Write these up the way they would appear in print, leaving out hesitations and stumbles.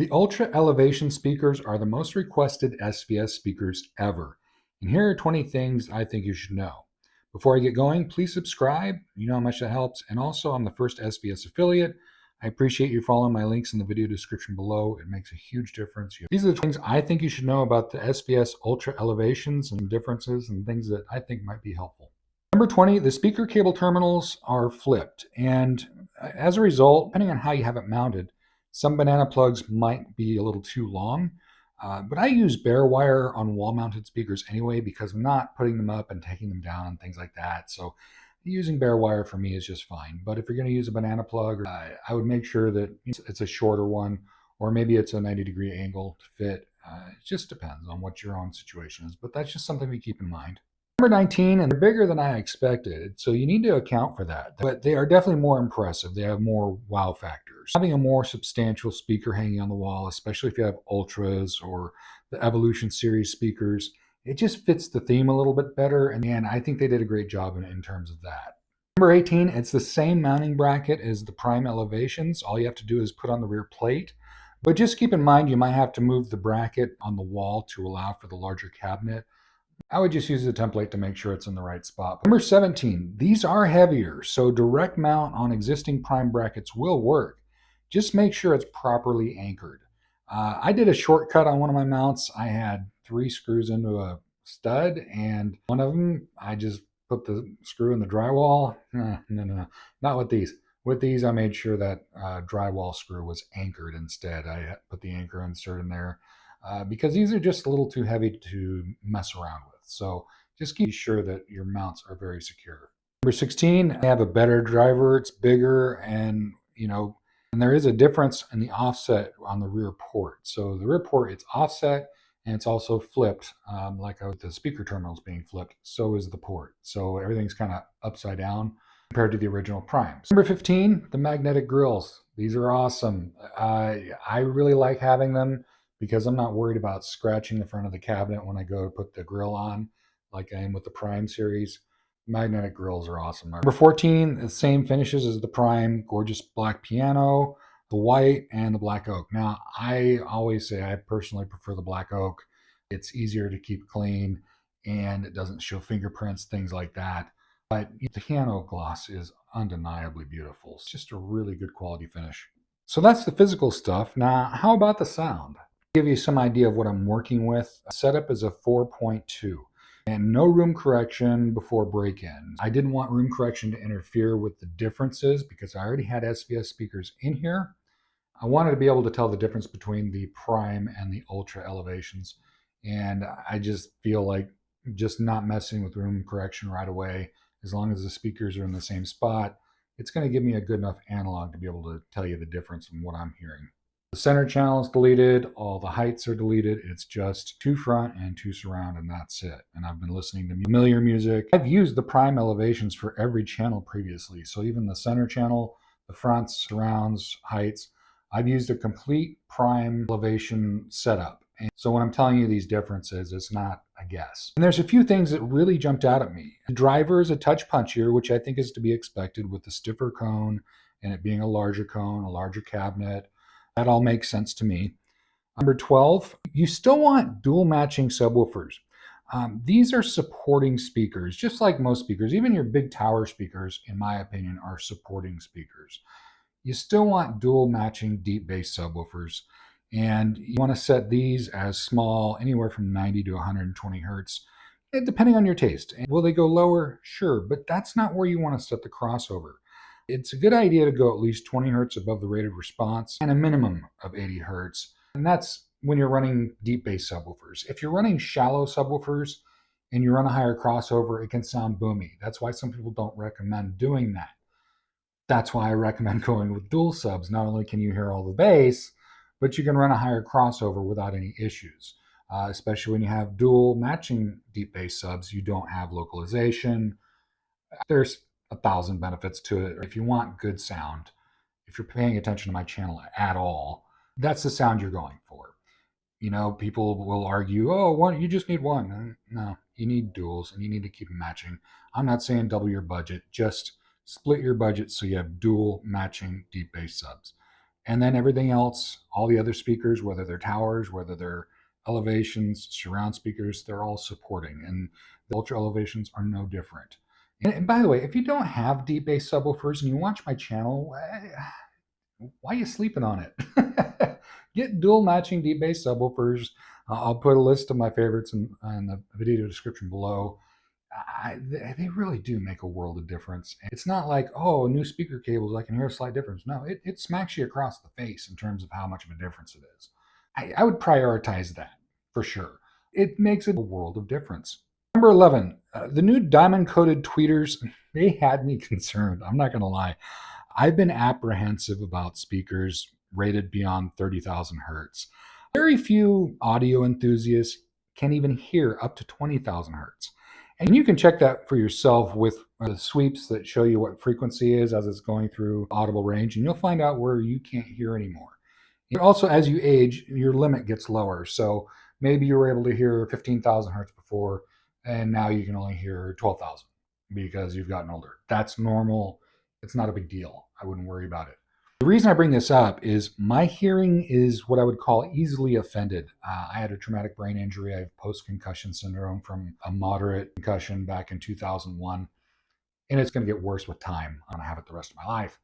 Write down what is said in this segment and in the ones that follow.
The Ultra Elevation speakers are the most requested SVS speakers ever. And here are 20 things I think you should know. Before I get going, please subscribe. You know how much that helps. And also, I'm the first SVS affiliate. I appreciate you following my links in the video description below. It makes a huge difference. These are the things I think you should know about the SVS Ultra Elevations and differences and things that I think might be helpful. Number 20, the speaker cable terminals are flipped. And as a result, depending on how you have it mounted, some banana plugs might be a little too long, but I use bare wire on wall-mounted speakers anyway because I'm not putting them up and taking them down and things like that. So using bare wire for me is just fine. But if you're going to use a banana plug, I would make sure that it's a shorter one, or maybe it's a 90-degree angle to fit. It just depends on what your own situation is, but that's just something to keep in mind. Number 19, and they're bigger than I expected, so you need to account for that. But they are definitely more impressive. They have more wow factors. Having a more substantial speaker hanging on the wall, especially if you have Ultras or the Evolution series speakers, it just fits the theme a little bit better, and I think they did a great job in terms of that. Number 18, it's the same mounting bracket as the Prime Elevations. All you have to do is put on the rear plate. But just keep in mind you might have to move the bracket on the wall to allow for the larger cabinet. I would just use the template to make sure it's in the right spot. Number 17, these are heavier, so direct mount on existing Prime brackets will work. Just make sure it's properly anchored. I did a shortcut on one of my mounts. I had 3 screws into a stud, and one of them, I just put the screw in the drywall. No, not with these. With these, I made sure that drywall screw was anchored instead. I put the anchor insert in there because these are just a little too heavy to mess around with. So just keep sure that your mounts are very secure. Number 16, I have a better driver. It's bigger, and and there is a difference in the offset on the rear port. So the rear port, it's offset, and it's also flipped, like the speaker terminals being flipped. So is the port. So everything's kind of upside down compared to the original Primes. Number 15, the magnetic grills. These are awesome. I really like having them because I'm not worried about scratching the front of the cabinet when I go to put the grill on, like I am with the Prime series. Magnetic grills are awesome. Number 14, the same finishes as the Prime, gorgeous black piano, the white, and the black oak. Now, I always say I personally prefer the black oak. It's easier to keep clean, and it doesn't show fingerprints, things like that. But the piano gloss is undeniably beautiful. It's just a really good quality finish. So that's the physical stuff. Now, how about the sound? Give you some idea of what I'm working with. Setup is a 4.2 and no room correction before break-in. I didn't want room correction to interfere with the differences because I already had SVS speakers in here. I wanted to be able to tell the difference between the Prime and the Ultra Elevations, and I just feel like just not messing with room correction right away, as long as the speakers are in the same spot, it's going to give me a good enough analog to be able to tell you the difference in what I'm hearing. The center channel is deleted, all the heights are deleted, it's just 2 front and 2 surround, and that's it. And I've been listening to familiar music. I've used the Prime Elevations for every channel previously, so even the center channel, the fronts, surrounds, heights, I've used a complete Prime Elevation setup. And so when I'm telling you these differences, it's not a guess. And there's a few things that really jumped out at me. The driver is a touch punchier, which I think is to be expected with the stiffer cone and it being a larger cone, a larger cabinet. That all makes sense to me. Number 12, you still want dual matching subwoofers. These are supporting speakers, just like most speakers. Even your big tower speakers, in my opinion, are supporting speakers. You still want dual matching deep bass subwoofers. And you want to set these as small, anywhere from 90 to 120 hertz, depending on your taste. And will they go lower? Sure, but that's not where you want to set the crossover. It's a good idea to go at least 20 hertz above the rated response and a minimum of 80 hertz. And that's when you're running deep bass subwoofers. If you're running shallow subwoofers and you run a higher crossover, it can sound boomy. That's why some people don't recommend doing that. That's why I recommend going with dual subs. Not only can you hear all the bass, but you can run a higher crossover without any issues. Especially when you have dual matching deep bass subs, you don't have localization. There's 1,000 benefits to it. If you want good sound, if you're paying attention to my channel at all, that's the sound you're going for. People will argue, oh, you just need one. No, you need duals and you need to keep them matching. I'm not saying double your budget, just split your budget so you have dual matching deep bass subs. And then everything else, all the other speakers, whether they're towers, whether they're elevations, surround speakers, they're all supporting. And the Ultra Elevations are no different. And by the way, if you don't have deep bass subwoofers and you watch my channel, why are you sleeping on it? Get dual matching deep bass subwoofers. I'll put a list of my favorites in the video description below. They really do make a world of difference. It's not like, oh, new speaker cables, I can hear a slight difference. No, it smacks you across the face in terms of how much of a difference it is. I would prioritize that for sure. It makes a world of difference. Number 11, the new diamond-coated tweeters, they had me concerned. I'm not going to lie. I've been apprehensive about speakers rated beyond 30,000 hertz. Very few audio enthusiasts can even hear up to 20,000 hertz. And you can check that for yourself with the sweeps that show you what frequency is as it's going through audible range, and you'll find out where you can't hear anymore. And also, as you age, your limit gets lower. So maybe you were able to hear 15,000 hertz before, and now you can only hear 12,000 because you've gotten older. That's normal. It's not a big deal. I wouldn't worry about it. The reason I bring this up is my hearing is what I would call easily offended. I had a traumatic brain injury. I have post-concussion syndrome from a moderate concussion back in 2001. And it's going to get worse with time. I'm going to have it the rest of my life.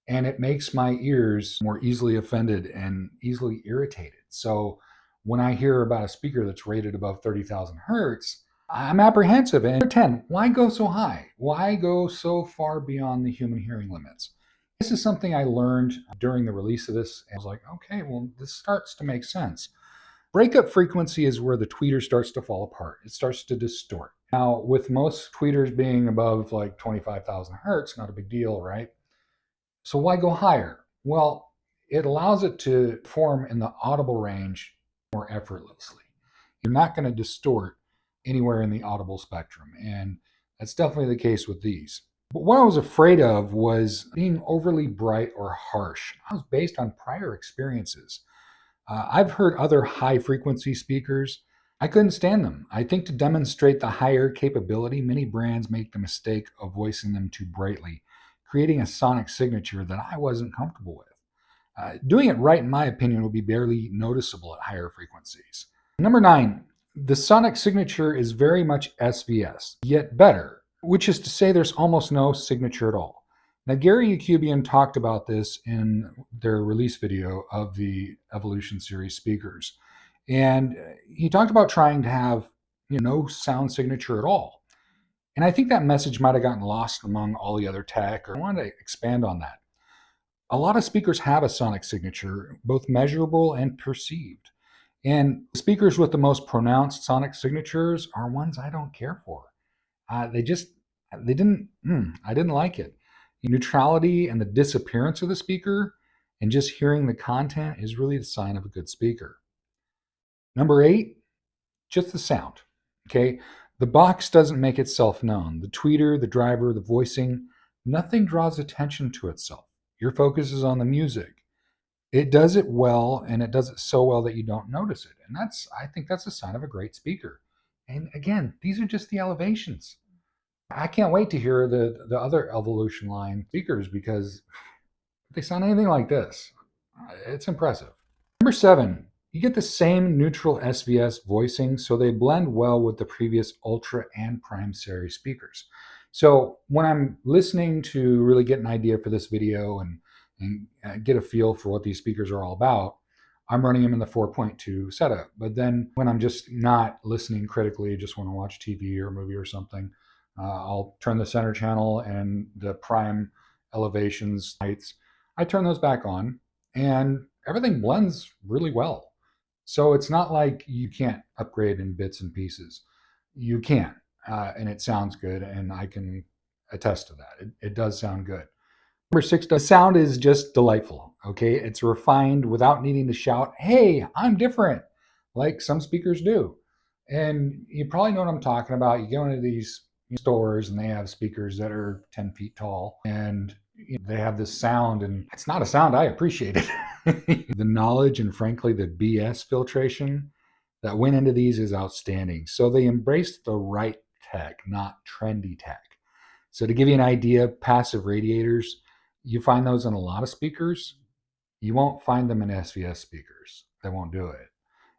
And it makes my ears more easily offended and easily irritated. So when I hear about a speaker that's rated above 30,000 hertz, I'm apprehensive. And number 10, why go so high? Why go so far beyond the human hearing limits? This is something I learned during the release of this. And I was like, okay, well, this starts to make sense. Breakup frequency is where the tweeter starts to fall apart. It starts to distort. Now, with most tweeters being above like 25,000 hertz, not a big deal, right? So why go higher? Well, it allows it to form in the audible range more effortlessly. You're not going to distort anywhere in the audible spectrum. And that's definitely the case with these. But what I was afraid of was being overly bright or harsh. I was based on prior experiences. I've heard other high frequency speakers. I couldn't stand them. I think to demonstrate the higher capability, many brands make the mistake of voicing them too brightly, creating a sonic signature that I wasn't comfortable with. Doing it right, in my opinion, would be barely noticeable at higher frequencies. Number 9, the sonic signature is very much SVS, yet better, which is to say there's almost no signature at all. Now, Gary Yakubian talked about this in their release video of the Evolution series speakers. And he talked about trying to have no sound signature at all. And I think that message might have gotten lost among all the other tech, or I wanted to expand on that. A lot of speakers have a sonic signature, both measurable and perceived. And speakers with the most pronounced sonic signatures are ones I don't care for. I didn't like it. Neutrality and the disappearance of the speaker and just hearing the content is really the sign of a good speaker. Number 8, just the sound. Okay, the box doesn't make itself known. The tweeter, the driver, the voicing, nothing draws attention to itself. Your focus is on the music. It does it well, and it does it so well that you don't notice it. And I think that's a sign of a great speaker. And again, these are just the elevations. I can't wait to hear the other Evolution line speakers because they sound anything like this. It's impressive. Number 7, you get the same neutral SVS voicing, so they blend well with the previous Ultra and Prime series speakers. So when I'm listening to really get an idea for this video and get a feel for what these speakers are all about, I'm running them in the 4.2 setup. But then when I'm just not listening critically, just want to watch TV or a movie or something, I'll turn the center channel and the Prime elevations lights. I turn those back on and everything blends really well. So it's not like you can't upgrade in bits and pieces. You can, and it sounds good, and I can attest to that. It does sound good. Number 6, the sound is just delightful, okay? It's refined without needing to shout, hey, I'm different, like some speakers do. And you probably know what I'm talking about. You go into these stores and they have speakers that are 10 feet tall, and they have this sound, and it's not a sound I appreciated. The knowledge and frankly the BS filtration that went into these is outstanding. So they embraced the right tech, not trendy tech. So to give you an idea, passive radiators, you find those in a lot of speakers. You won't find them in SVS speakers. They won't do it.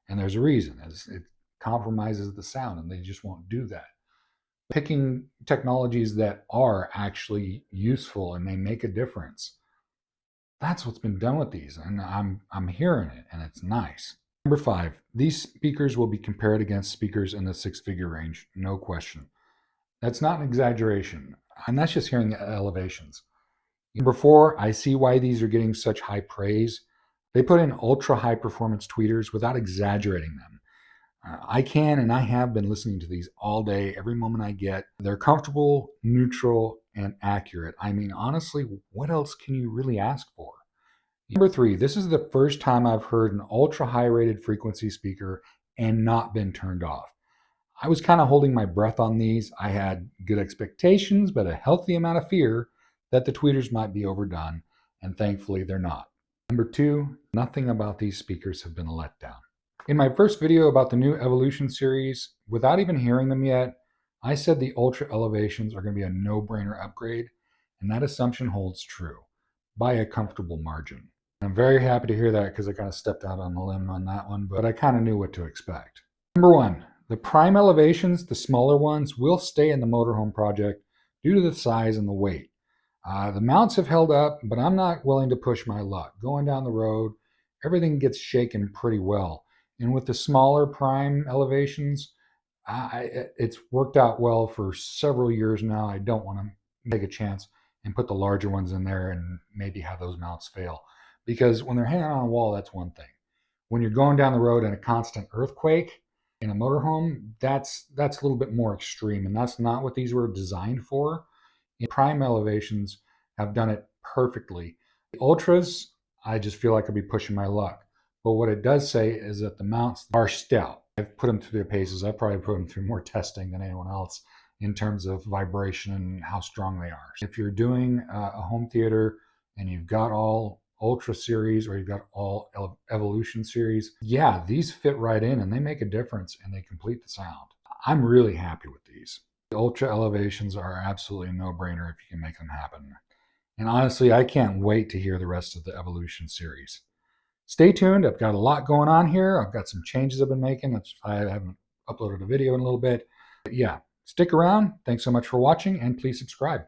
And there's a reason, as it compromises the sound, and they just won't do that. Picking technologies that are actually useful and they make a difference. That's what's been done with these, and I'm hearing it, and it's nice. Number 5, these speakers will be compared against speakers in the 6-figure range, no question. That's not an exaggeration, and that's just hearing the elevations. Number 4, I see why these are getting such high praise. They put in ultra high performance tweeters without exaggerating them. I can and I have been listening to these all day, every moment I get. They're comfortable, neutral, and accurate. I mean, honestly, what else can you really ask for? Number 3, this is the first time I've heard an ultra high rated frequency speaker and not been turned off. I was kind of holding my breath on these. I had good expectations, but a healthy amount of fear that the tweeters might be overdone, and thankfully they're not. Number 2, nothing about these speakers have been a letdown. In my first video about the new Evolution series, without even hearing them yet, I said the Ultra Elevations are going to be a no-brainer upgrade, and that assumption holds true by a comfortable margin. I'm very happy to hear that because I kind of stepped out on the limb on that one, but I kind of knew what to expect. Number 1, the prime elevations, the smaller ones, will stay in the motorhome project due to the size and the weight. The mounts have held up, but I'm not willing to push my luck. Going down the road, everything gets shaken pretty well. And with the smaller prime elevations, it's worked out well for several years now. I don't want to take a chance and put the larger ones in there and maybe have those mounts fail. Because when they're hanging on a wall, that's one thing. When you're going down the road in a constant earthquake in a motorhome, that's a little bit more extreme, and that's not what these were designed for. Prime elevations have done it perfectly. The Ultras, I just feel like I'd be pushing my luck. But what it does say is that the mounts are stout. I've put them through their paces. I've probably put them through more testing than anyone else in terms of vibration and how strong they are. If you're doing a home theater and you've got all Ultra series or you've got all Evolution series, yeah, these fit right in and they make a difference and they complete the sound. I'm really happy with these. The Ultra Elevations are absolutely a no-brainer if you can make them happen. And honestly, I can't wait to hear the rest of the Evolution series. Stay tuned. I've got a lot going on here. I've got some changes I've been making. I haven't uploaded a video in a little bit. But yeah, stick around. Thanks so much for watching, and please subscribe.